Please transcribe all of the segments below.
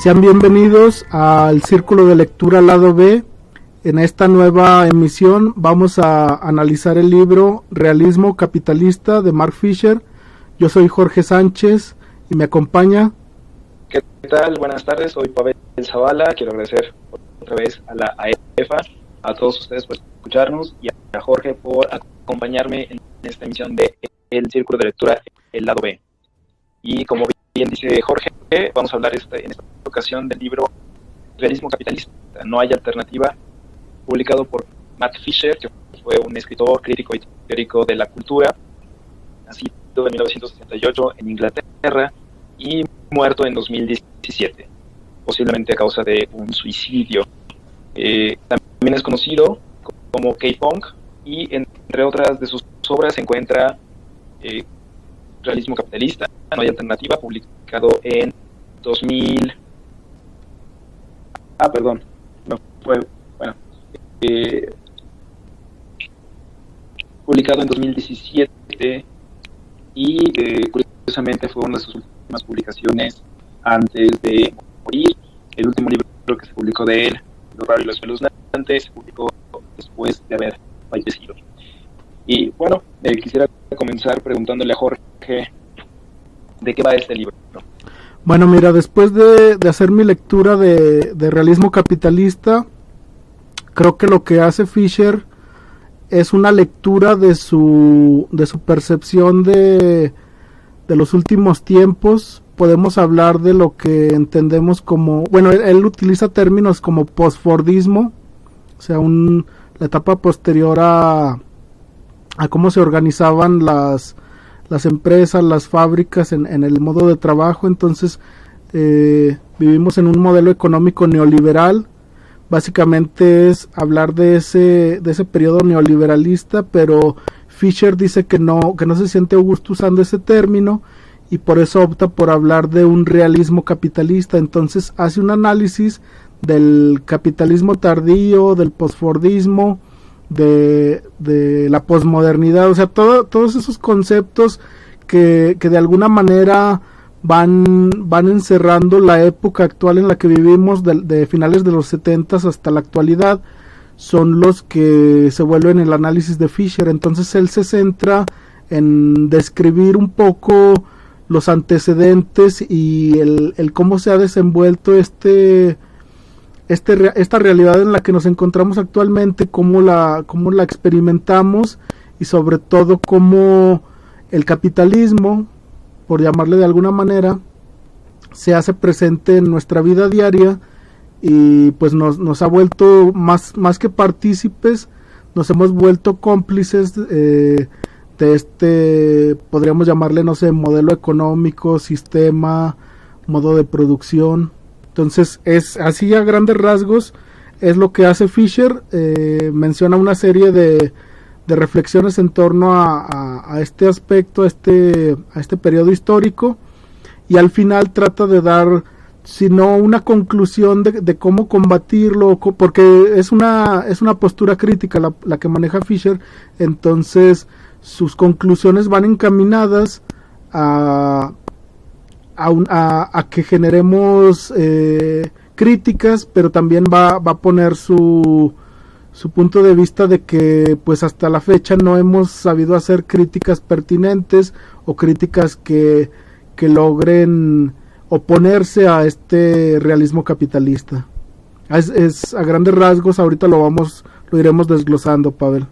Sean bienvenidos al Círculo de Lectura Lado B. En esta nueva emisión vamos a analizar el libro Realismo Capitalista de Mark Fisher. Yo soy Jorge Sánchez y me acompaña... ¿Qué tal? Buenas tardes, soy Pavel Zavala. Quiero agradecer otra vez a la AEFA, a todos ustedes por escucharnos y a Jorge por acompañarme en esta emisión de El Círculo de Lectura, el Lado B. Y como bien dice Jorge, vamos a hablar en esta ocasión del libro Realismo Capitalista, no hay alternativa, publicado por Mark Fisher, que fue un escritor, crítico y teórico de la cultura, nacido en 1968 en Inglaterra y muerto en 2017, posiblemente a causa de un suicidio. También es conocido como K-Punk y entre otras de sus obras se encuentra Realismo Capitalista, no hay alternativa, publicado en 2000. Publicado en 2017 y curiosamente fue una de sus últimas publicaciones antes de morir. El último libro que se publicó de él, Lo raro y lo espeluznante, se publicó después de haber fallecido. Y bueno, quisiera comenzar preguntándole a Jorge de qué va este libro. Bueno, mira, después de hacer mi lectura de Realismo Capitalista, creo que lo que hace Fisher es una lectura de su percepción de los últimos tiempos. Podemos hablar de lo que entendemos como, bueno, él utiliza términos como postfordismo, o sea, la etapa posterior a cómo se organizaban las empresas, las fábricas en el modo de trabajo. Entonces vivimos en un modelo económico neoliberal. Básicamente es hablar de ese periodo neoliberalista, pero Fisher dice que no se siente a gusto usando ese término y por eso opta por hablar de un realismo capitalista. Entonces hace un análisis del capitalismo tardío, del posfordismo, de la posmodernidad, o sea, todos esos conceptos que de alguna manera van encerrando la época actual en la que vivimos, de finales de los 70 hasta la actualidad, son los que se vuelven el análisis de Fisher. Entonces él se centra en describir un poco los antecedentes y el cómo se ha desenvuelto esta realidad en la que nos encontramos actualmente, cómo la experimentamos y sobre todo cómo el capitalismo, por llamarle de alguna manera, se hace presente en nuestra vida diaria y pues nos ha vuelto más que partícipes, nos hemos vuelto cómplices de podríamos llamarle, no sé, modelo económico, sistema, modo de producción. Entonces es así a grandes rasgos, es lo que hace Fisher. Menciona una serie de reflexiones en torno a este aspecto, a este periodo histórico, y al final trata de dar, si no una conclusión de cómo combatirlo, porque es una postura crítica la que maneja Fisher. Entonces sus conclusiones van encaminadas a que generemos críticas, pero también va a poner su punto de vista de que pues hasta la fecha no hemos sabido hacer críticas pertinentes o críticas que logren oponerse a este realismo capitalista. Es a grandes rasgos, ahorita lo iremos desglosando, Pavel.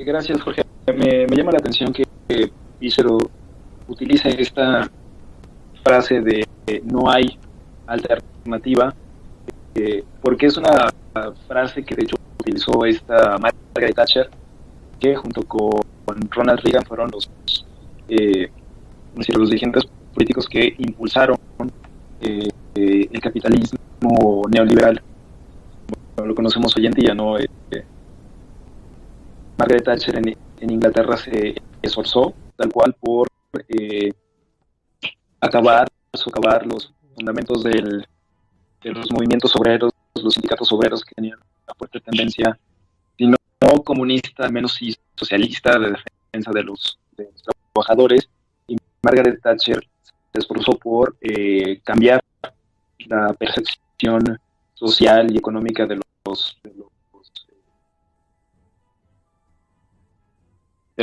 Gracias, Jorge. Me llama la atención que Fisher utiliza esta frase de no hay alternativa, porque es una frase que de hecho utilizó esta Margaret Thatcher, que junto con Ronald Reagan fueron los dirigentes políticos que impulsaron el capitalismo neoliberal, como lo conocemos hoy en día, ¿no? Margaret Thatcher en Inglaterra se esforzó tal cual por acabar los fundamentos de los movimientos obreros, los sindicatos obreros, que tenían una fuerte tendencia, si no comunista, al menos sí socialista, de defensa de los trabajadores, y Margaret Thatcher se esforzó por cambiar la percepción social y económica de los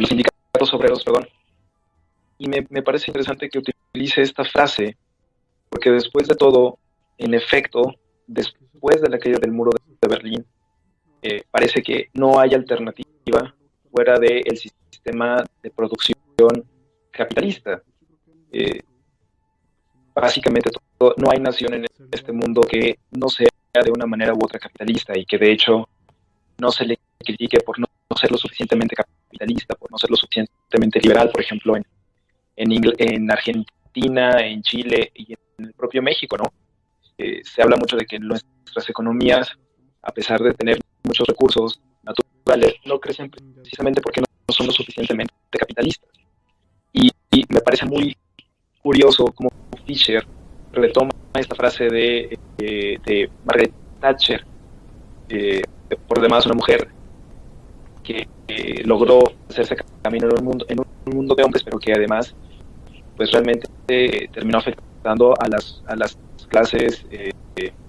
sindicatos obreros, perdón. Y me parece interesante que utilice esta frase, porque después de todo, en efecto, después de la caída del muro de Berlín, parece que no hay alternativa fuera del sistema de producción capitalista. Básicamente no hay nación en este mundo que no sea de una manera u otra capitalista, y que de hecho no se le critique por no ser lo suficientemente capitalista, por no ser lo suficientemente liberal, por ejemplo, en Argentina, en Chile y en el propio México, ¿no? Se habla mucho de que nuestras economías, a pesar de tener muchos recursos naturales, no crecen precisamente porque no son lo suficientemente capitalistas. Y me parece muy curioso cómo Fisher retoma esta frase de Margaret Thatcher, por demás una mujer que logró hacerse camino en un mundo de hombres, pero que además pues realmente terminó afectando a las clases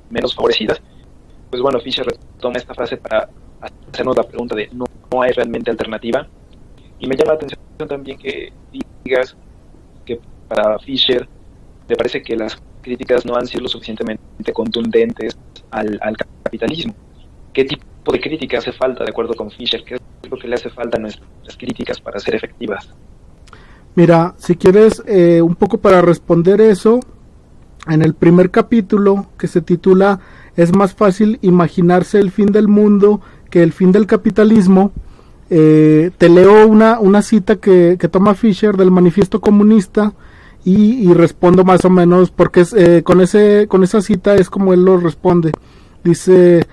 menos favorecidas. Pues bueno, Fisher retoma esta frase para hacernos la pregunta de no hay realmente alternativa. Y me llama la atención también que digas que para Fisher le parece que las críticas no han sido lo suficientemente contundentes al capitalismo. ¿Qué tipo de crítica hace falta, de acuerdo con Fisher? ¿Qué es lo que le hace falta a nuestras críticas para ser efectivas? Mira, si quieres un poco para responder eso, en el primer capítulo, que se titula "Es más fácil imaginarse el fin del mundo que el fin del capitalismo", te leo una cita que toma Fisher del Manifiesto Comunista, y respondo más o menos, porque con esa cita es como él lo responde. Dice: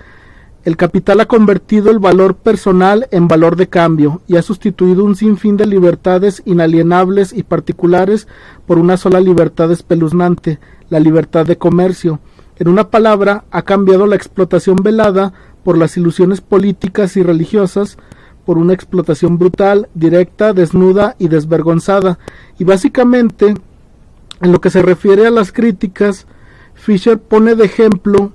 "El capital ha convertido el valor personal en valor de cambio y ha sustituido un sinfín de libertades inalienables y particulares por una sola libertad espeluznante, la libertad de comercio. En una palabra, ha cambiado la explotación velada por las ilusiones políticas y religiosas, por una explotación brutal, directa, desnuda y desvergonzada". Y básicamente, en lo que se refiere a las críticas, Fisher pone de ejemplo,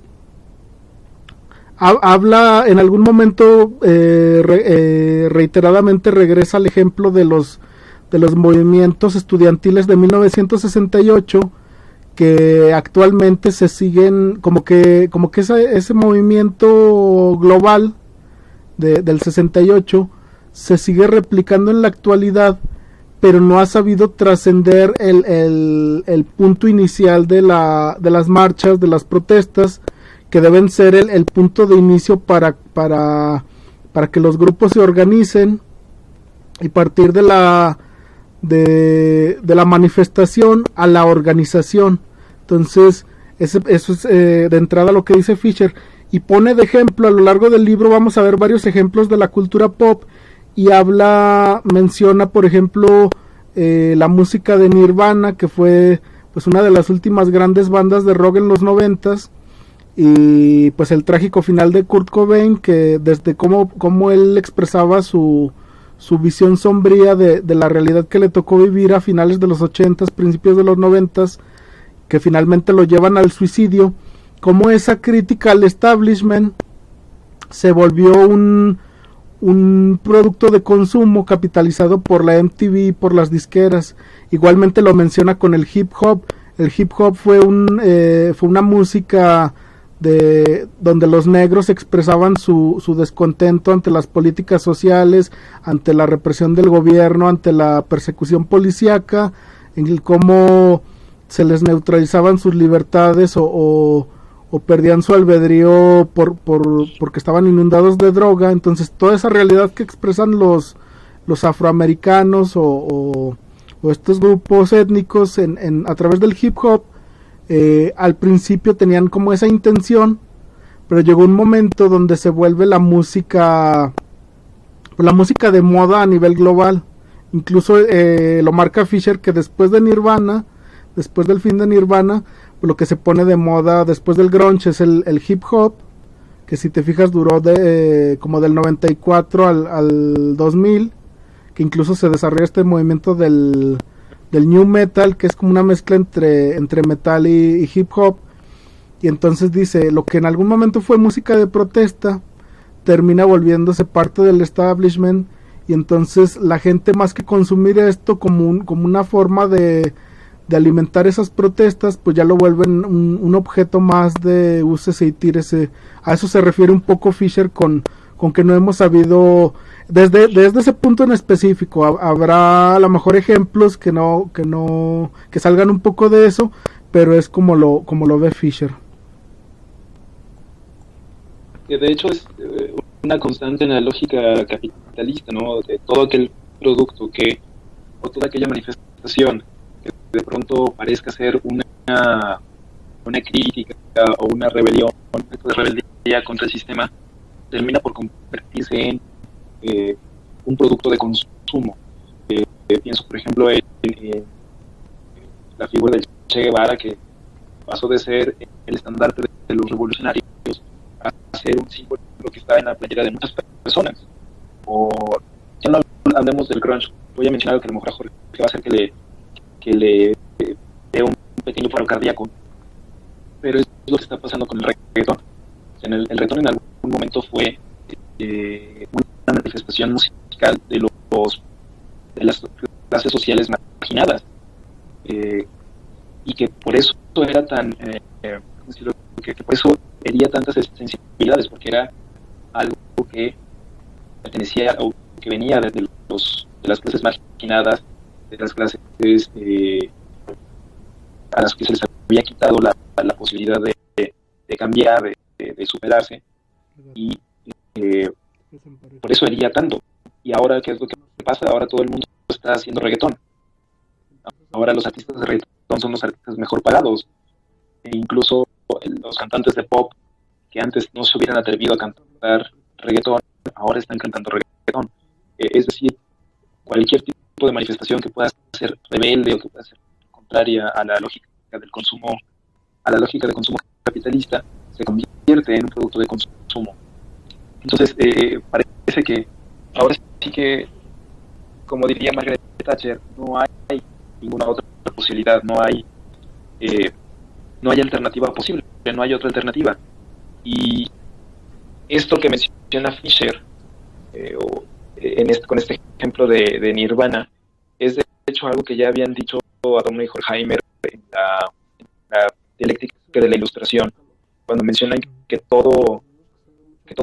habla en algún momento, reiteradamente regresa al ejemplo de los movimientos estudiantiles de 1968, que actualmente se siguen, como que ese movimiento global del 68 se sigue replicando en la actualidad, pero no ha sabido trascender el punto inicial de las marchas, de las protestas, que deben ser el punto de inicio para que los grupos se organicen y partir de la manifestación a la organización. Entonces, eso es de entrada lo que dice Fisher, y pone de ejemplo, a lo largo del libro vamos a ver varios ejemplos de la cultura pop, y menciona por ejemplo la música de Nirvana, que fue pues una de las últimas grandes bandas de rock en los 90s, y pues el trágico final de Kurt Cobain, que desde cómo él expresaba su visión sombría de la realidad que le tocó vivir a finales de los 80s, principios de los 90s, que finalmente lo llevan al suicidio, cómo esa crítica al establishment se volvió un producto de consumo capitalizado por la MTV, por las disqueras. Igualmente lo menciona con el hip hop. El hip hop fue una música donde los negros expresaban su descontento ante las políticas sociales, ante la represión del gobierno, ante la persecución policíaca, en el cómo se les neutralizaban sus libertades o perdían su albedrío porque estaban inundados de droga. Entonces toda esa realidad que expresan los afroamericanos o estos grupos étnicos a través del hip hop, al principio tenían como esa intención, pero llegó un momento donde se vuelve la música de moda a nivel global. Incluso lo marca Fisher, que después del fin de Nirvana, lo que se pone de moda después del grunge es el hip hop, que si te fijas duró como del 94 al 2000, que incluso se desarrolla este movimiento del new metal, que es como una mezcla entre metal y hip hop. Y entonces dice, lo que en algún momento fue música de protesta, termina volviéndose parte del establishment, y entonces la gente, más que consumir esto como una forma de alimentar esas protestas, pues ya lo vuelven un objeto más de úsese y tírese. A eso se refiere un poco Fisher con que no hemos sabido, desde ese punto en específico. Habrá a lo mejor ejemplos que salgan un poco de eso, pero es como lo ve Fisher. Que de hecho es una constante en la lógica capitalista, ¿no? De todo aquel producto o toda aquella manifestación que de pronto parezca ser una crítica o una rebelión, un acto de rebeldía contra el sistema, termina por convertirse en un producto de consumo. Pienso, por ejemplo, en la figura del Che Guevara, que pasó de ser el estandarte de los revolucionarios a ser un símbolo que está en la playera de muchas personas. O ya no hablemos del grunge, voy a mencionar algo que a lo mejor a Jorge va a hacer que le dé un pequeño paro cardíaco, pero es lo que está pasando con el reggaetón. El reggaetón en algún momento fue una manifestación musical de las clases sociales marginadas, y que por eso era tan que por eso hería tantas sensibilidades, porque era algo que pertenecía o que venía de las clases marginadas, de las clases a las que se les había quitado la posibilidad de cambiar, de superarse, y por eso hería tanto. Y ahora, ¿qué es lo que pasa? Ahora todo el mundo está haciendo reggaetón. Ahora los artistas de reggaetón son los artistas mejor pagados, e incluso los cantantes de pop que antes no se hubieran atrevido a cantar reggaetón, ahora están cantando reggaetón. Es decir, cualquier tipo de manifestación que pueda ser rebelde o que pueda ser contraria a la lógica del consumo, a la lógica de consumo capitalista, se convierte en un producto de consumo. Entonces, parece que ahora sí que, como diría Margaret Thatcher, no hay ninguna otra posibilidad, no hay alternativa posible, no hay otra alternativa. Y esto que menciona Fisher, con este ejemplo de Nirvana, es de hecho algo que ya habían dicho Adorno y Horkheimer en la dialéctica de la ilustración, cuando mencionan que todo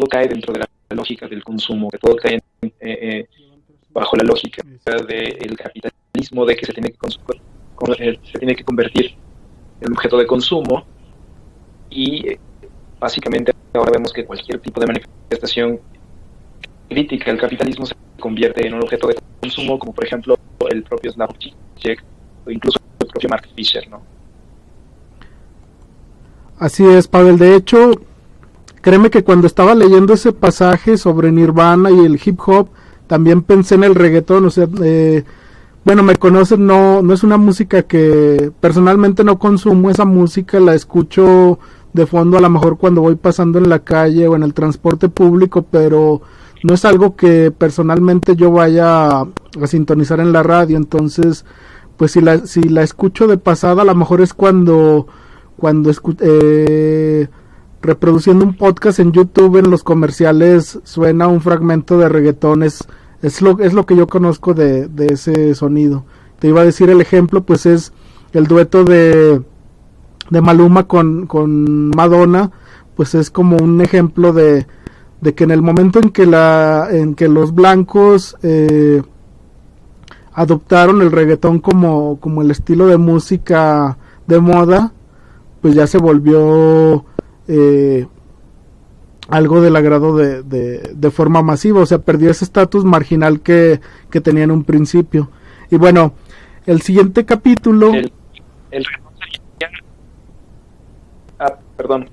cae dentro de la lógica del consumo, que todo cae bajo la lógica del capitalismo, de que se tiene que convertir en un objeto de consumo. Y básicamente ahora vemos que cualquier tipo de manifestación crítica al capitalismo se convierte en un objeto de consumo, como por ejemplo el propio Slavoj Žižek o incluso el propio Mark Fisher, ¿no? Así es, Pavel. De hecho, créeme que cuando estaba leyendo ese pasaje sobre Nirvana y el hip hop, también pensé en el reggaetón. O sea, bueno, me conocen, no es una música que personalmente no consumo. Esa música la escucho de fondo, a lo mejor cuando voy pasando en la calle o en el transporte público, pero no es algo que personalmente yo vaya a sintonizar en la radio. Entonces, pues si la escucho de pasada, a lo mejor es cuando reproduciendo un podcast en YouTube, en los comerciales suena un fragmento de reggaetón. Es lo que yo conozco de ese sonido. Te iba a decir el ejemplo, pues es el dueto de Maluma con Madonna, pues es como un ejemplo de que en el momento en que los blancos adoptaron el reggaetón como el estilo de música de moda, pues ya se volvió algo del agrado de forma masiva. O sea, perdió ese estatus marginal que tenía en un principio. Y bueno, el siguiente capítulo... El reggaetón sería... perdón.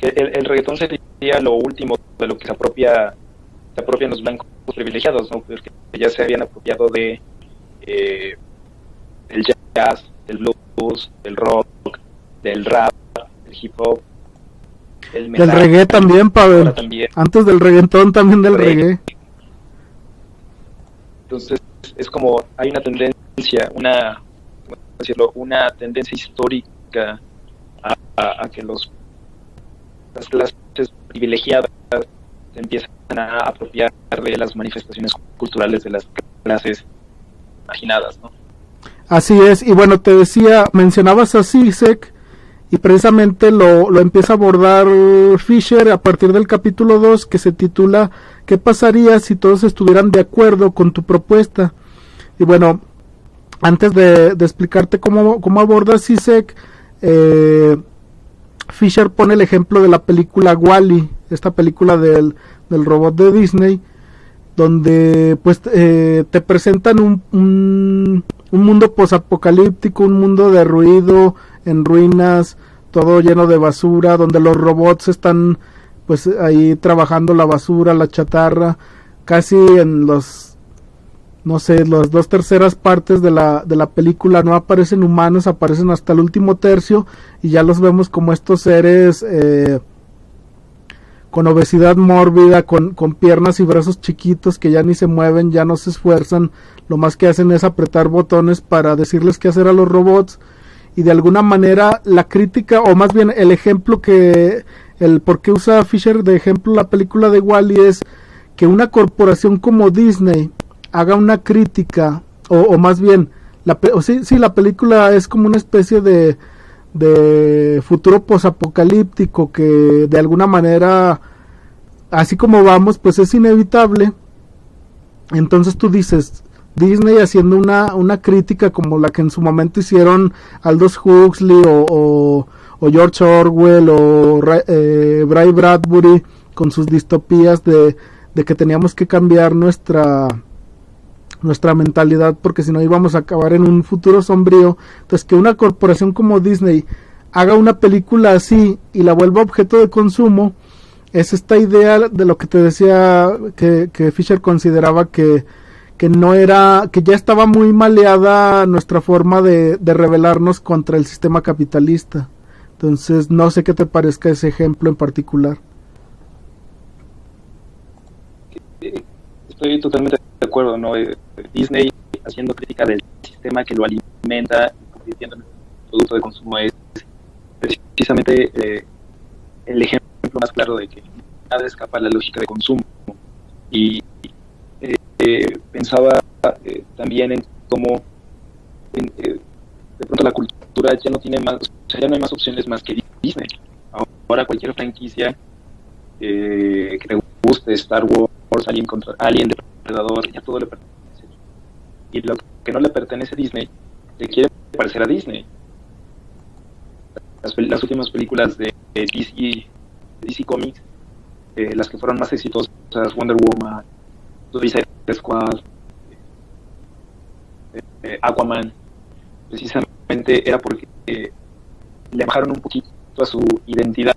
El reggaetón sería lo último de lo que se apropian los blancos privilegiados, ¿no? Porque ya se habían apropiado del jazz, del blues, del rock, del rap, del hip hop, del metal, del reggae también, Pavel. Antes del reggaetón también del reggae. Entonces es como hay una tendencia, ¿cómo decirlo? Una tendencia histórica a que las clases privilegiadas se empiezan a apropiar de las manifestaciones culturales de las clases marginadas, ¿no? Así es, y bueno, te decía, mencionabas a Zizek, y precisamente lo empieza a abordar Fisher a partir del capítulo 2, que se titula ¿Qué pasaría si todos estuvieran de acuerdo con tu propuesta? Y bueno, antes de explicarte cómo aborda Zizek, Fisher pone el ejemplo de la película Wall-E, esta película del robot de Disney, donde pues te presentan un mundo posapocalíptico, un mundo de ruido, en ruinas, todo lleno de basura, donde los robots están pues ahí trabajando la basura, la chatarra, casi en las 2/3 partes de la película no aparecen humanos, aparecen hasta el último tercio, y ya los vemos como estos seres con obesidad mórbida, con piernas y brazos chiquitos que ya ni se mueven, ya no se esfuerzan, lo más que hacen es apretar botones para decirles qué hacer a los robots. Y de alguna manera la crítica, o más bien el ejemplo el por qué usa Fisher de ejemplo la película de Wall-E, es que una corporación como Disney haga una crítica, o más bien la película es como una especie de futuro posapocalíptico que de alguna manera, así como vamos, pues es inevitable. Entonces tú dices, Disney haciendo una crítica como la que en su momento hicieron Aldous Huxley o George Orwell o Ray Bradbury con sus distopías de que teníamos que cambiar nuestra mentalidad porque si no íbamos a acabar en un futuro sombrío. Entonces que una corporación como Disney haga una película así y la vuelva objeto de consumo, es esta idea de lo que te decía que Fisher consideraba que no era, que ya estaba muy maleada nuestra forma de rebelarnos contra el sistema capitalista. Entonces no sé qué te parezca ese ejemplo en particular. Estoy totalmente de acuerdo, ¿no? Disney haciendo crítica del sistema que lo alimenta y convirtiendo en un producto de consumo es precisamente el ejemplo más claro de que nada escapa a la lógica de consumo. Y pensaba también en cómo de pronto la cultura ya no tiene más, o sea, ya no hay más opciones más que Disney. Ahora cualquier franquicia que te guste, Star Wars, Alien, Depredador, ya todo le pertenece. Y lo que no le pertenece a Disney, le quiere parecer a Disney. Las últimas películas de DC Comics, las que fueron más exitosas, Wonder Woman, Suicide Squad, Aquaman, precisamente era porque le bajaron un poquito a su identidad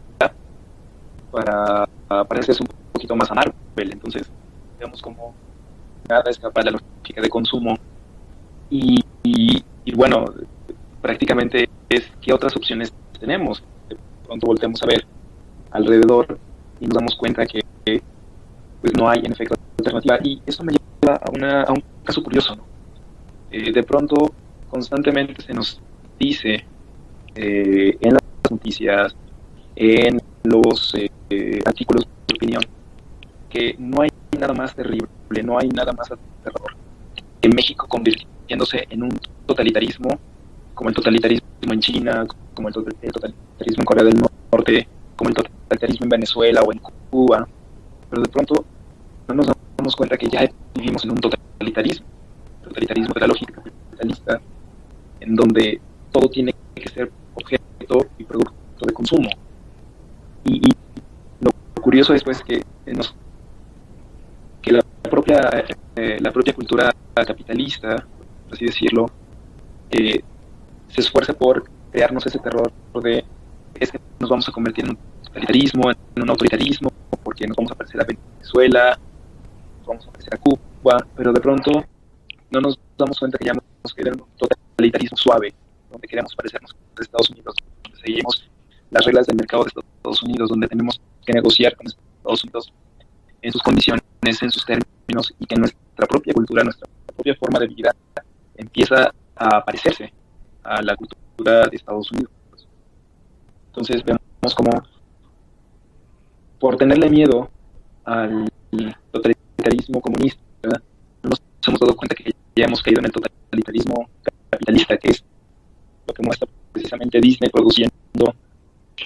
para parecerse un poquito más a Marvel. Entonces vemos como nada escapa de la lógica de consumo y bueno, prácticamente es qué otras opciones tenemos. De pronto volteamos a ver alrededor y nos damos cuenta que pues no hay en efecto alternativa, y esto me lleva a un caso curioso, ¿no? De pronto constantemente se nos dice en las noticias, en los artículos de opinión, que no hay nada más terrible, no hay nada más aterrador que México convirtiéndose en un totalitarismo, como el totalitarismo en China, como el totalitarismo en Corea del Norte, como el totalitarismo en Venezuela o en Cuba. Pero de pronto no nos damos cuenta que ya vivimos en un totalitarismo de la lógica capitalista, en donde todo tiene que ser objeto y producto de consumo. Y lo curioso es pues que la propia cultura capitalista, por así decirlo, se esfuerza por crearnos ese terror de es que nos vamos a convertir en un totalitarismo, en un autoritarismo, porque nos vamos a parecer a Venezuela, nos vamos a parecer a Cuba, pero de pronto no nos damos cuenta que ya nos queda un totalitarismo suave, donde queremos parecernos a Estados Unidos, donde seguimos las reglas del mercado de Estados Unidos, donde tenemos que negociar con Estados Unidos en sus condiciones, en sus términos, y que nuestra propia cultura, nuestra propia forma de vida empieza a parecerse a la cultura de Estados Unidos. Entonces vemos como por tenerle miedo al totalitarismo comunista, ¿verdad? No nos hemos dado cuenta que ya hemos caído en el totalitarismo capitalista, que es lo que muestra precisamente Disney produciendo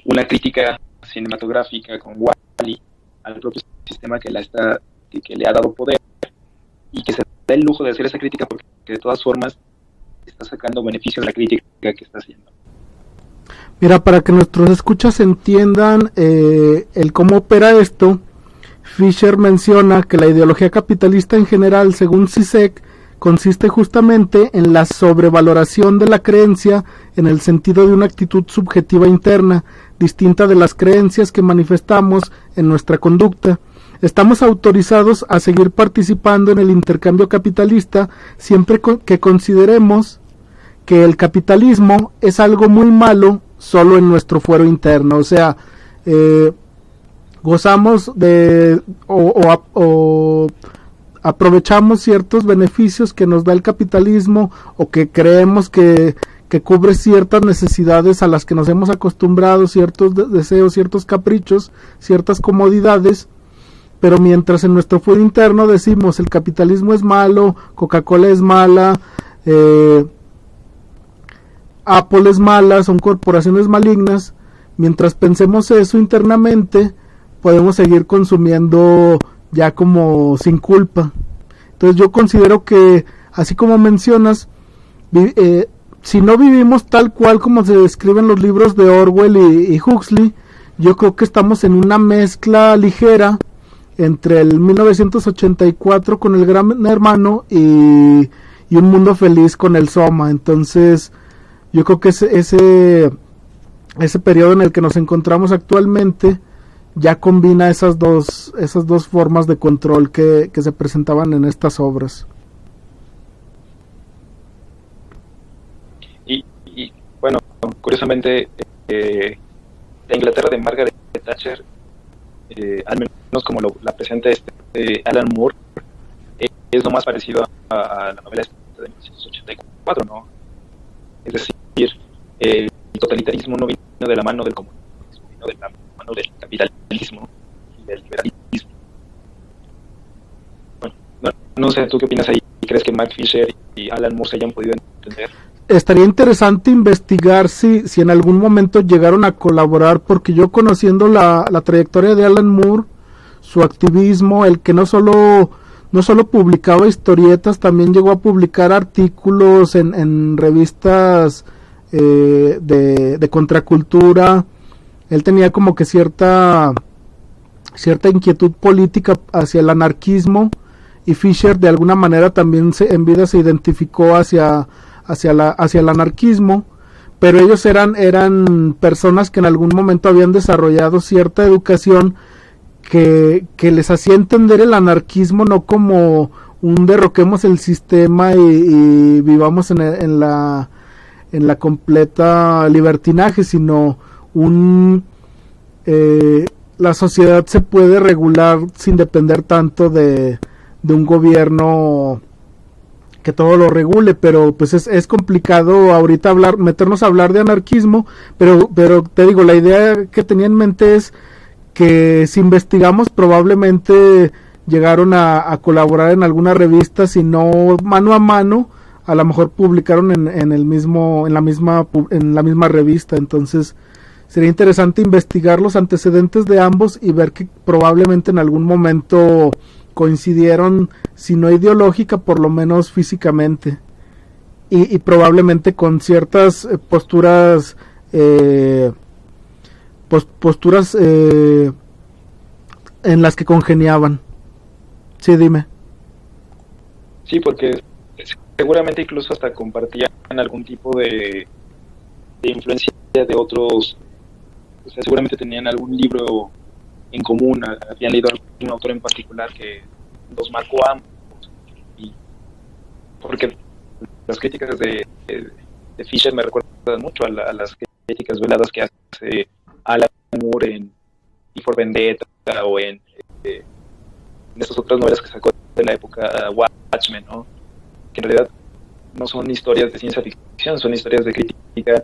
una crítica cinematográfica con Wall-E al propio sistema que le ha dado poder, y que se da el lujo de hacer esa crítica porque de todas formas está sacando beneficio de la crítica que está haciendo. Mira, para que nuestros escuchas entiendan el cómo opera esto, Fisher menciona que la ideología capitalista en general, según Zizek, consiste justamente en la sobrevaloración de la creencia en el sentido de una actitud subjetiva interna, distinta de las creencias que manifestamos en nuestra conducta. Estamos autorizados a seguir participando en el intercambio capitalista siempre que consideremos que el capitalismo es algo muy malo solo en nuestro fuero interno. O sea, gozamos de o aprovechamos ciertos beneficios que nos da el capitalismo, o que creemos que cubre ciertas necesidades a las que nos hemos acostumbrado, ciertos deseos, ciertos caprichos, ciertas comodidades, pero mientras en nuestro fuero interno decimos el capitalismo es malo, Coca-Cola es mala, Apple es mala, son corporaciones malignas, mientras pensemos eso internamente, podemos seguir consumiendo ya como sin culpa. Entonces yo considero que, así como mencionas, si no vivimos tal cual como se describe en los libros de Orwell y Huxley, yo creo que estamos en una mezcla ligera entre el 1984 con el Gran Hermano y Un Mundo Feliz con el Soma. Entonces yo creo que ese periodo en el que nos encontramos actualmente ya combina esas dos formas de control que se presentaban en estas obras. Y bueno, curiosamente, la Inglaterra de Margaret Thatcher, al menos como la presenta Alan Moore, es lo más parecido a la novela de 1984, ¿no? Es decir, el totalitarismo no vino de la mano del comunismo, vino de la mano del capitalismo y del liberalismo. Bueno, no sé, ¿tú qué opinas ahí? ¿Crees que Mark Fisher y Alan Moore se hayan podido entender? Estaría interesante investigar si en algún momento llegaron a colaborar, porque yo, conociendo la trayectoria de Alan Moore, su activismo, el que no solo publicaba historietas, también llegó a publicar artículos en revistas de contracultura. Él tenía como que cierta inquietud política hacia el anarquismo, y Fisher de alguna manera también en vida se identificó hacia el anarquismo, pero ellos eran personas que en algún momento habían desarrollado cierta educación que les hacía entender el anarquismo no como un derroquemos el sistema y vivamos en la completa libertinaje, sino la sociedad se puede regular sin depender tanto de un gobierno que todo lo regule. Pero pues es complicado ahorita meternos a hablar de anarquismo, pero te digo, la idea que tenía en mente es que si investigamos, probablemente llegaron a colaborar en alguna revista, si no mano a mano, a lo mejor publicaron en la misma revista. Entonces sería interesante investigar los antecedentes de ambos y ver que probablemente en algún momento coincidieron, si no ideológica, por lo menos físicamente, y probablemente con ciertas posturas en las que congeniaban. Sí, dime. Sí, porque seguramente incluso hasta compartían algún tipo de influencia de otros. O sea, seguramente tenían algún libro en común, habían leído algún autor en particular que los marcó a ambos. Y porque las críticas de Fisher me recuerdan mucho a las críticas veladas que hace Alan Moore en Y for Vendetta, o en estas otras novelas que sacó de la época, Watchmen, ¿no? que en realidad no son historias de ciencia ficción, son historias de crítica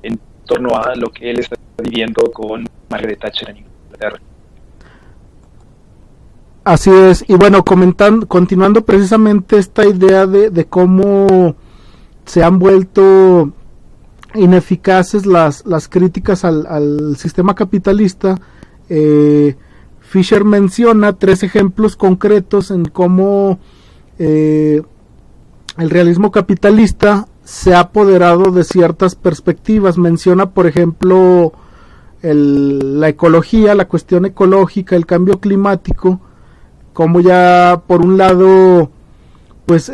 en torno a lo que él está viviendo con Margaret Thatcher en Inglaterra. Así es, y bueno, continuando precisamente esta idea de cómo se han vuelto ineficaces las críticas al sistema capitalista, Fisher menciona 3 ejemplos concretos en cómo el realismo capitalista se ha apoderado de ciertas perspectivas. Menciona, por ejemplo, la ecología, la cuestión ecológica, el cambio climático, como ya por un lado pues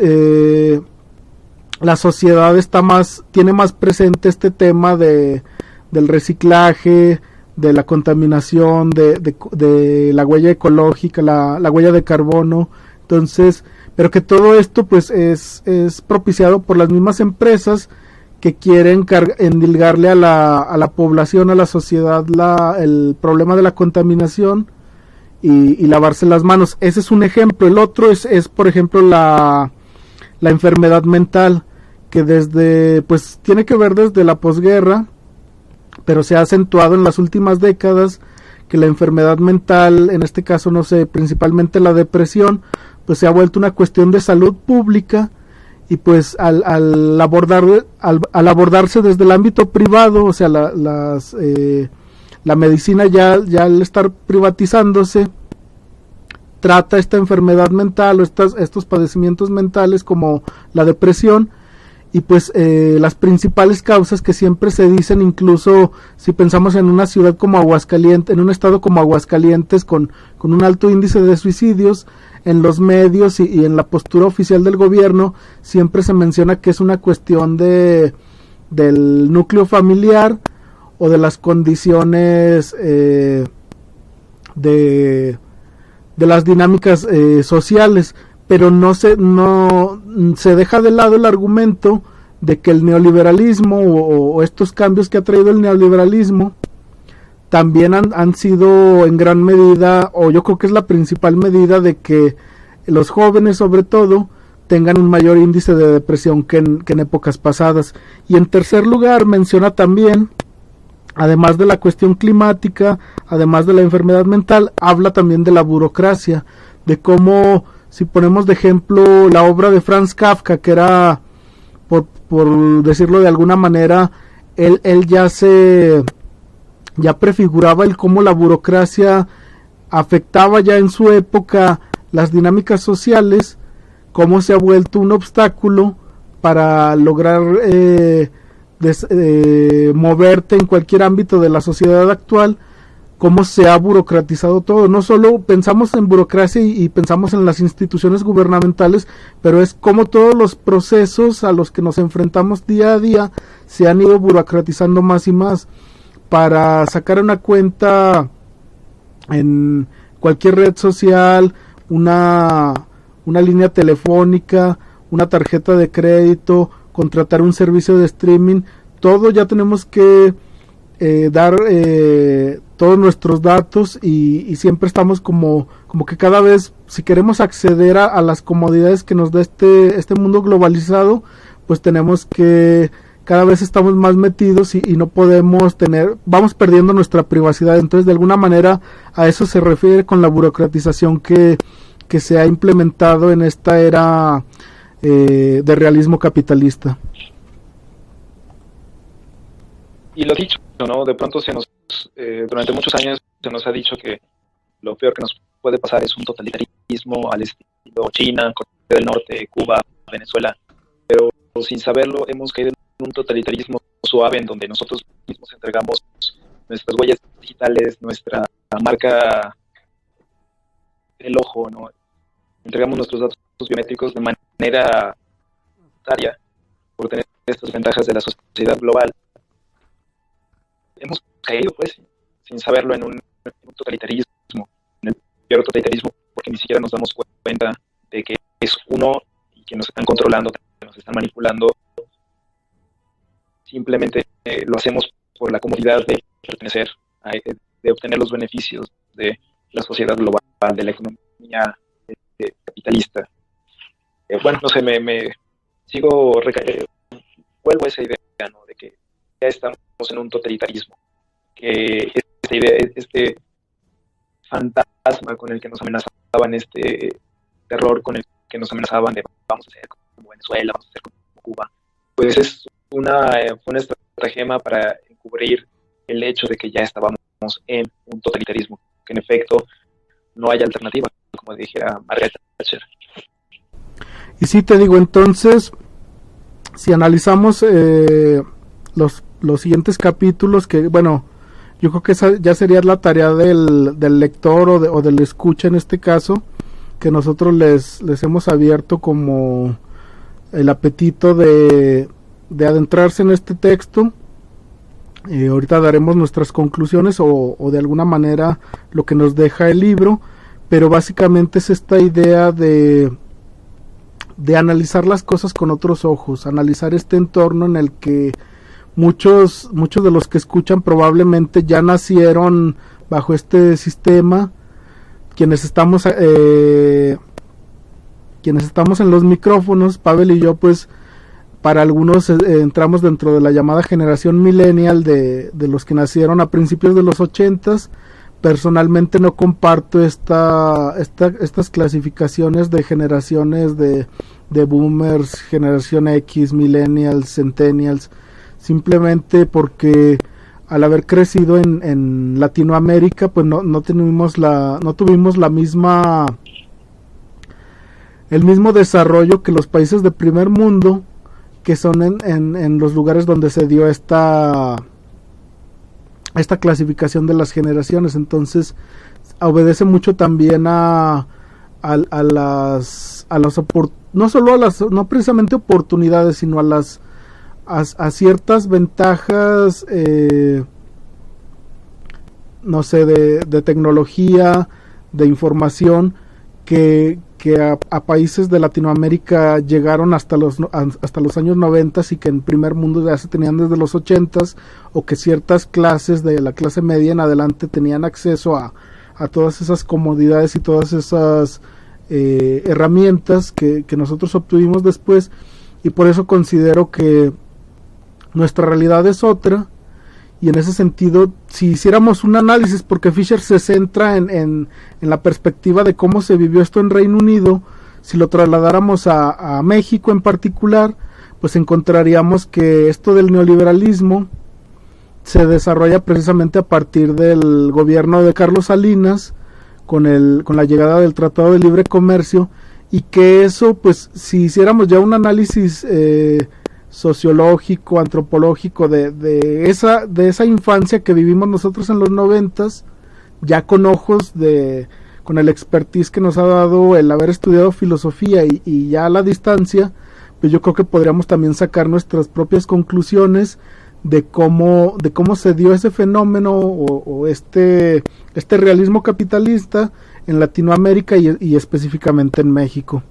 la sociedad tiene más presente este tema del reciclaje, de la contaminación, de la huella ecológica, la huella de carbono. Entonces, pero que todo esto pues es propiciado por las mismas empresas que quieren endilgarle a la población, a la sociedad, el problema de la contaminación y lavarse las manos. Ese es un ejemplo. El otro es por ejemplo la enfermedad mental, que pues tiene que ver desde la posguerra, pero se ha acentuado en las últimas décadas, que la enfermedad mental, en este caso, no sé, principalmente la depresión, pues se ha vuelto una cuestión de salud pública, y pues al abordarse desde el ámbito privado, o sea, la medicina ya al estar privatizándose, trata esta enfermedad mental o estos padecimientos mentales como la depresión, y pues las principales causas que siempre se dicen, incluso si pensamos en una ciudad como Aguascalientes, en un estado como Aguascalientes con un alto índice de suicidios, en los medios y en la postura oficial del gobierno siempre se menciona que es una cuestión del núcleo familiar o de las condiciones de las dinámicas sociales, pero no se deja de lado el argumento de que el neoliberalismo o estos cambios que ha traído el neoliberalismo también han sido en gran medida, o yo creo que es la principal medida, de que los jóvenes sobre todo tengan un mayor índice de depresión que en épocas pasadas. Y en tercer lugar menciona también, además de la cuestión climática, además de la enfermedad mental, habla también de la burocracia, de cómo, si ponemos de ejemplo la obra de Franz Kafka, que era, por decirlo de alguna manera, él ya prefiguraba el cómo la burocracia afectaba ya en su época las dinámicas sociales, cómo se ha vuelto un obstáculo para lograr moverte en cualquier ámbito de la sociedad actual, cómo se ha burocratizado todo. No solo pensamos en burocracia y pensamos en las instituciones gubernamentales, pero es como todos los procesos a los que nos enfrentamos día a día se han ido burocratizando más y más. Para sacar una cuenta en cualquier red social, una línea telefónica, una tarjeta de crédito, contratar un servicio de streaming, todo ya tenemos que dar todos nuestros datos y siempre estamos como que cada vez, si queremos acceder a las comodidades que nos da este mundo globalizado, pues tenemos que, cada vez estamos más metidos y no podemos vamos perdiendo nuestra privacidad. Entonces, de alguna manera, a eso se refiere con la burocratización que se ha implementado en esta era de realismo capitalista. Y lo dicho, ¿no? De pronto durante muchos años se nos ha dicho que lo peor que nos puede pasar es un totalitarismo al estilo China, Corea del Norte, Cuba, Venezuela, pero sin saberlo hemos caído en un totalitarismo suave en donde nosotros mismos entregamos nuestras huellas digitales, nuestra marca del ojo, ¿no? Entregamos nuestros datos biométricos de manera voluntaria por tener estas ventajas de la sociedad global. Hemos caído, pues, sin saberlo, en un totalitarismo, en el peor totalitarismo, porque ni siquiera nos damos cuenta de que es uno y que nos están controlando, que nos están manipulando. Simplemente lo hacemos por la comodidad de pertenecer, de obtener los beneficios de la sociedad global, de la economía capitalista. Bueno, no sé, me vuelvo a esa idea, ¿no? De que ya estamos en un totalitarismo, que esta idea, este fantasma con el que nos amenazaban, este terror con el que nos amenazaban de vamos a ser como Venezuela, vamos a ser como Cuba, pues fue una estratagema para encubrir el hecho de que ya estábamos en un totalitarismo, que en efecto no hay alternativa, como dijera Margaret Thatcher. Y sí, te digo, entonces, si analizamos los siguientes capítulos, que bueno, yo creo que esa ya sería la tarea del lector o del escucha en este caso, que nosotros les hemos abierto como el apetito de adentrarse en este texto. Ahorita daremos nuestras conclusiones o de alguna manera lo que nos deja el libro, pero básicamente es esta idea de analizar las cosas con otros ojos, analizar este entorno en el que muchos de los que escuchan probablemente ya nacieron bajo este sistema, quienes estamos en los micrófonos, Pavel y yo, pues para algunos entramos dentro de la llamada generación millennial de los que nacieron a principios de los 80s. Personalmente no comparto estas clasificaciones de generaciones de boomers, generación X, millennials, centennials, simplemente porque al haber crecido en Latinoamérica, pues no tuvimos el mismo desarrollo que los países de primer mundo, que son en los lugares donde se dio esta clasificación de las generaciones. Entonces obedece mucho también a las no solo a las, no precisamente oportunidades, sino a ciertas ventajas, no sé, de tecnología, de información, que a países de Latinoamérica llegaron hasta los años 90 y que en primer mundo ya se tenían desde los 80, o que ciertas clases de la clase media en adelante tenían acceso a todas esas comodidades y todas esas herramientas que nosotros obtuvimos después. Y por eso considero que nuestra realidad es otra. Y en ese sentido, si hiciéramos un análisis, porque Fisher se centra en la perspectiva de cómo se vivió esto en Reino Unido, si lo trasladáramos a México en particular, pues encontraríamos que esto del neoliberalismo se desarrolla precisamente a partir del gobierno de Carlos Salinas, con la llegada del Tratado de Libre Comercio, y que eso, pues si hiciéramos ya un análisis sociológico, antropológico de esa infancia que vivimos nosotros en los 90s, ya con con el expertise que nos ha dado el haber estudiado filosofía y ya a la distancia, pues yo creo que podríamos también sacar nuestras propias conclusiones de cómo se dio ese fenómeno o este realismo capitalista en Latinoamérica y específicamente en México.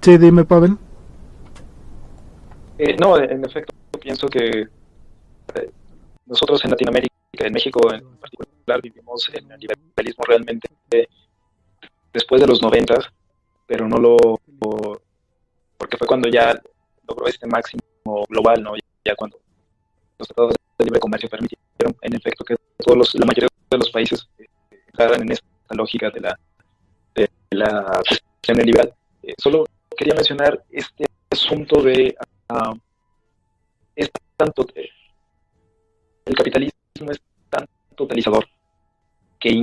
Sí, dime, Pavel. No, en efecto, pienso que nosotros en Latinoamérica, en México en particular, vivimos el liberalismo realmente después de los 90, pero porque fue cuando ya logró este máximo global, ¿no? Ya cuando los tratados de libre comercio permitieron, en efecto, que la mayoría de los países entraran en esta lógica de la cuestión liberal. Solo quería mencionar este asunto de el capitalismo es tan totalizador que es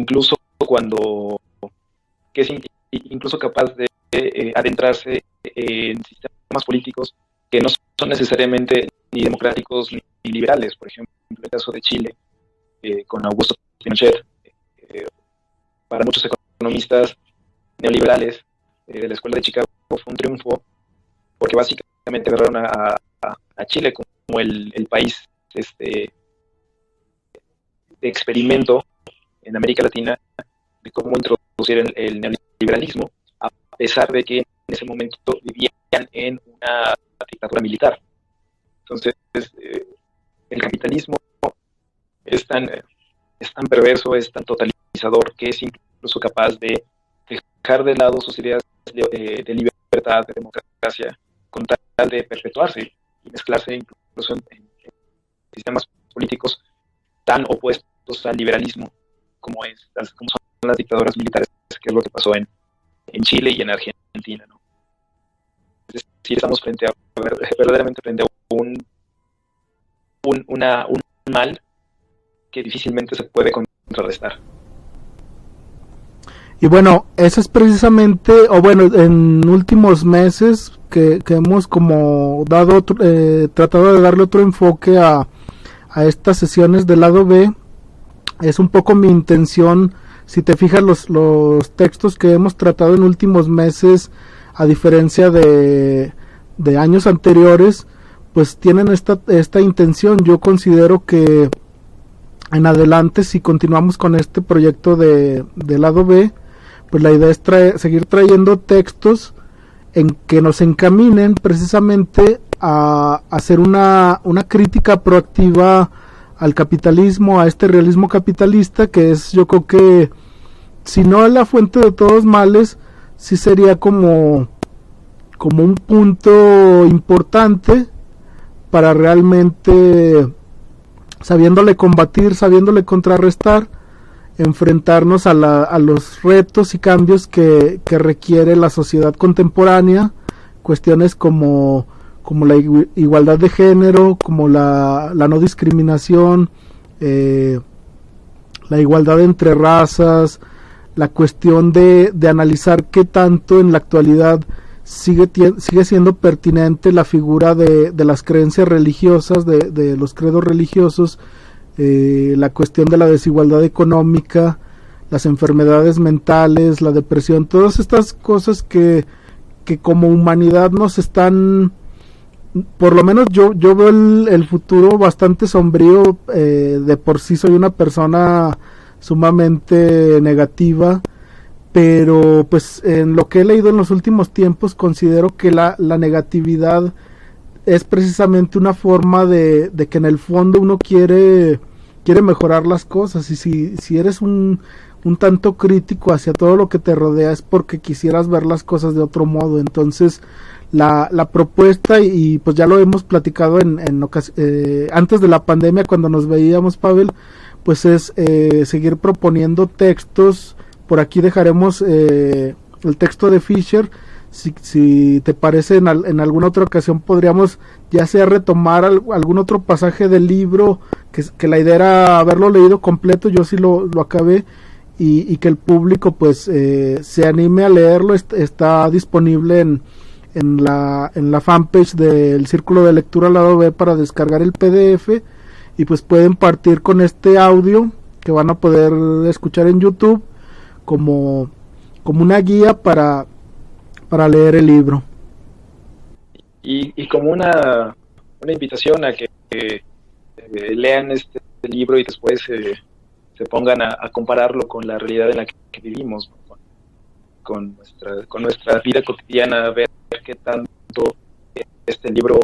incluso capaz de adentrarse en sistemas políticos que no son necesariamente ni democráticos ni liberales. Por ejemplo, el caso de Chile con Augusto Pinochet, para muchos economistas neoliberales de la Escuela de Chicago fue un triunfo, porque básicamente agarraron a Chile como el país de experimento en América Latina de cómo introducir el neoliberalismo, a pesar de que en ese momento vivían en una dictadura militar. Entonces, el capitalismo es tan perverso, es tan totalizador, que es incluso capaz de dejar de lado sus ideas de libertad, de democracia, con tal de perpetuarse y mezclarse incluso en sistemas políticos tan opuestos al liberalismo como son las dictaduras militares, que es lo que pasó en Chile y en Argentina, ¿no? Es decir, estamos verdaderamente frente a un mal que difícilmente se puede contrarrestar. Y bueno, eso es precisamente, o bueno, en últimos meses que hemos como tratado de darle otro enfoque a estas sesiones del lado B. Es un poco mi intención, si te fijas los textos que hemos tratado en últimos meses, a diferencia de años anteriores, pues tienen esta intención. Yo considero que en adelante, si continuamos con este proyecto de lado B, pues la idea es seguir trayendo textos en que nos encaminen precisamente a hacer una crítica proactiva al capitalismo, a este realismo capitalista, que es, yo creo que si no es la fuente de todos males, sí sería como un punto importante para realmente, sabiéndole combatir, sabiéndole contrarrestar, enfrentarnos a los retos y cambios que requiere la sociedad contemporánea, cuestiones como la igualdad de género, como la no discriminación, la igualdad entre razas, la cuestión de analizar qué tanto en la actualidad sigue siendo pertinente la figura de las creencias religiosas, de los credos religiosos, la cuestión de la desigualdad económica, las enfermedades mentales, la depresión, todas estas cosas que como humanidad nos están, por lo menos yo veo el futuro bastante sombrío. De por sí soy una persona sumamente negativa, pero pues en lo que he leído en los últimos tiempos considero que la negatividad es precisamente una forma de que en el fondo uno quiere mejorar las cosas, y si eres un tanto crítico hacia todo lo que te rodea es porque quisieras ver las cosas de otro modo. Entonces la propuesta, y pues ya lo hemos platicado antes de la pandemia cuando nos veíamos, Pavel, pues es seguir proponiendo textos. Por aquí dejaremos el texto de Fisher. Si te parece, en alguna otra ocasión podríamos ya sea retomar algún otro pasaje del libro, que la idea era haberlo leído completo. Yo sí lo acabé, y que el público pues se anime a leerlo. Está disponible en la fanpage del Círculo de Lectura Lado B para descargar el PDF, y pues pueden partir con este audio que van a poder escuchar en YouTube como una guía para leer el libro. Y como una invitación a que lean este libro y después se pongan a compararlo con la realidad en la que vivimos, con nuestra vida cotidiana, ver qué tanto este libro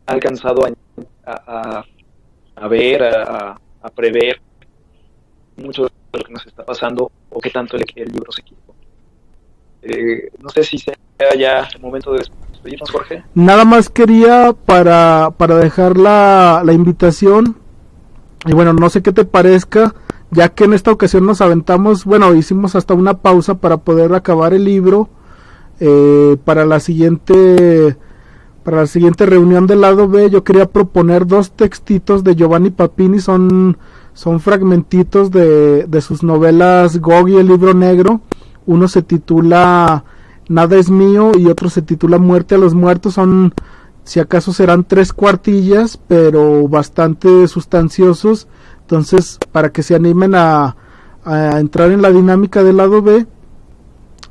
ha alcanzado a ver, a prever mucho de lo que nos está pasando, o qué tanto el libro se equivocó. No sé si sea ya el momento de despedirnos, Jorge. Nada más quería para dejar la invitación, y bueno, no sé qué te parezca, ya que en esta ocasión nos aventamos, bueno, hicimos hasta una pausa para poder acabar el libro. Para la siguiente reunión del lado B yo quería proponer 2 textitos de Giovanni Papini. Son fragmentitos de sus novelas Gog y el Libro Negro. Uno se titula Nada es mío y otro se titula Muerte a los muertos. Son, si acaso serán 3 cuartillas, pero bastante sustanciosos. Entonces, para que se animen a entrar en la dinámica del lado B,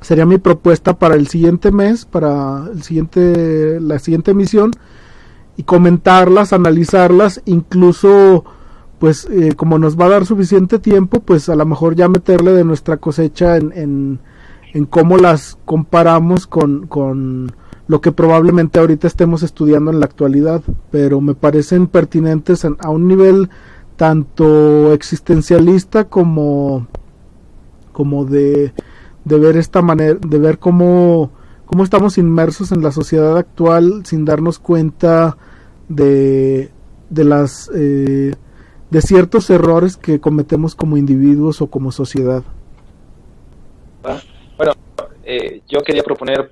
sería mi propuesta para el siguiente mes, para la siguiente emisión, y comentarlas, analizarlas, incluso pues como nos va a dar suficiente tiempo, pues a lo mejor ya meterle de nuestra cosecha en cómo las comparamos con lo que probablemente ahorita estemos estudiando en la actualidad. Pero me parecen pertinentes a un nivel tanto existencialista como de ver esta manera, de ver cómo cómo estamos inmersos en la sociedad actual sin darnos cuenta de las de ciertos errores que cometemos como individuos o como sociedad. Bueno, yo quería proponer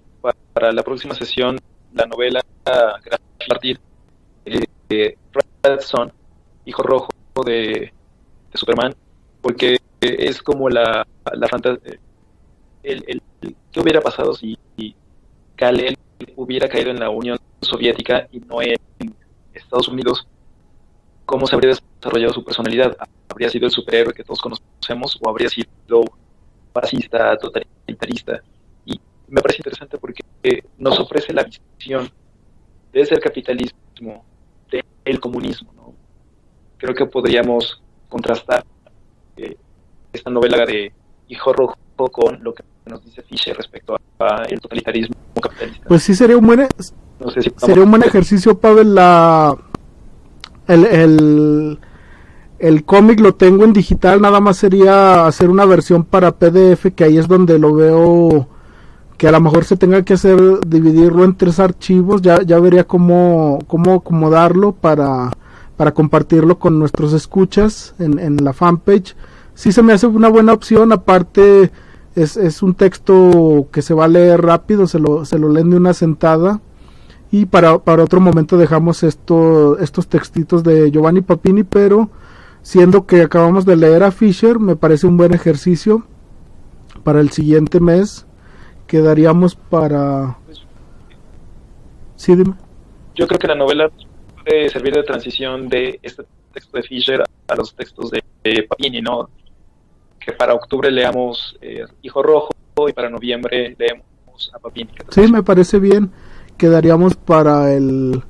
para la próxima sesión la novela Gracias Martir, Red Son, Hijo Rojo de Superman, porque es como la fantasía, ¿qué hubiera pasado si Kal-El hubiera caído en la Unión Soviética y no en Estados Unidos? ¿Cómo se habría desarrollado su personalidad? ¿Habría sido el superhéroe que todos conocemos o habría sido fascista, totalitarista? Y me parece interesante porque nos ofrece la visión desde el capitalismo del comunismo, ¿no? Creo que podríamos contrastar esta novela de Hijo Rojo con lo que nos dice Fisher respecto a el totalitarismo capitalista. Pues sí, sería un buen, no sé si sería un buen ejercicio, Pavel. El cómic lo tengo en digital, nada más sería hacer una versión para PDF, que ahí es donde lo veo que a lo mejor se tenga que hacer, dividirlo en 3 archivos. Ya vería cómo acomodarlo para compartirlo con nuestros escuchas en la fanpage. Sí se me hace una buena opción, aparte es un texto que se va a leer rápido, se lo leen de una sentada. Y para otro momento dejamos estos textitos de Giovanni Papini, pero siendo que acabamos de leer a Fisher, me parece un buen ejercicio. Para el siguiente mes quedaríamos para... Sí, dime. Yo creo que la novela puede servir de transición de este texto de Fisher a los textos de Papini, ¿no? Que para octubre leamos Hijo Rojo y para noviembre leemos a Papini. Sí, me parece bien. Quedaríamos para el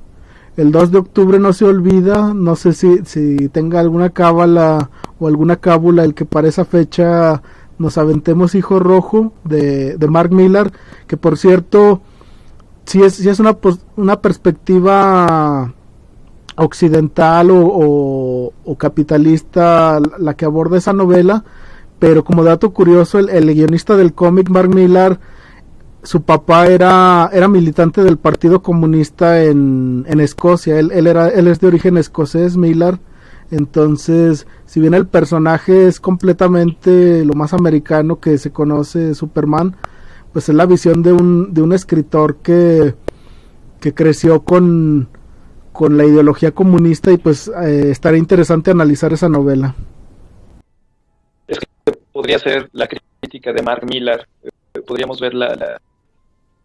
2 de octubre, no se olvida. No sé si tenga alguna cábala o alguna cábula el que para esa fecha nos aventemos Hijo Rojo de Mark Millar, que por cierto sí es una perspectiva occidental o capitalista la que aborda esa novela, pero como dato curioso, el guionista del cómic, Mark Millar, su papá era militante del Partido Comunista en Escocia. Él es de origen escocés, Millar. Entonces, si bien el personaje es completamente lo más americano que se conoce, Superman, pues es la visión de un escritor que creció con la ideología comunista, y pues estaría interesante analizar esa novela. Es que podría ser la crítica de Mark Millar. Podríamos ver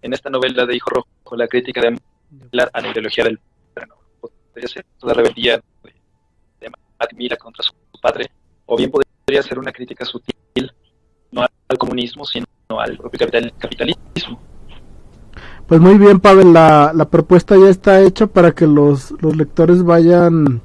en esta novela de Hijo Rojo la crítica de Millar a la ideología del padre, ¿no? Podría ser toda rebeldía de Mark Millar contra su padre, o bien podría ser una crítica sutil, no al comunismo, sino al propio capitalismo. Pues muy bien, Pavel, la propuesta ya está hecha para que los lectores vayan,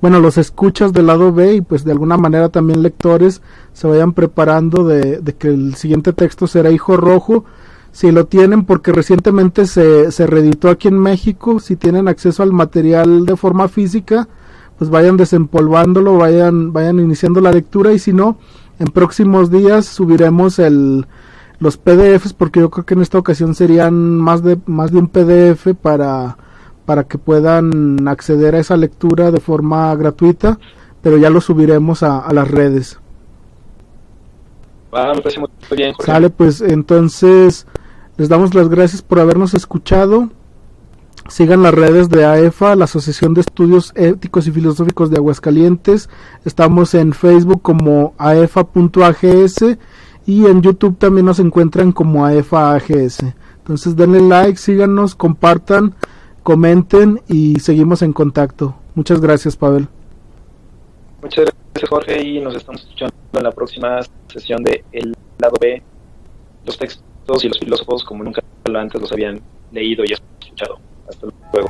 bueno, los escuchas del lado B, y pues de alguna manera también lectores se vayan preparando de que el siguiente texto será Hijo Rojo. Si lo tienen, porque recientemente se reeditó aquí en México, si tienen acceso al material de forma física, pues vayan desempolvándolo, vayan iniciando la lectura, y si no, en próximos días subiremos los PDFs, porque yo creo que en esta ocasión serían más de un PDF para que puedan acceder a esa lectura de forma gratuita, pero ya lo subiremos a las redes. Me parece muy bien, Jorge. Sale, pues entonces les damos las gracias por habernos escuchado. Sigan las redes de AEFA, la Asociación de Estudios Éticos y Filosóficos de Aguascalientes. Estamos en Facebook como aefa.ags, y en YouTube también nos encuentran como AEFA AGS. Entonces denle like, síganos, compartan, comenten y seguimos en contacto. Muchas gracias, Pavel. Muchas gracias, Jorge, y nos estamos escuchando en la próxima sesión de El Lado B, los textos y los filósofos como nunca antes los habían leído y escuchado. Hasta luego.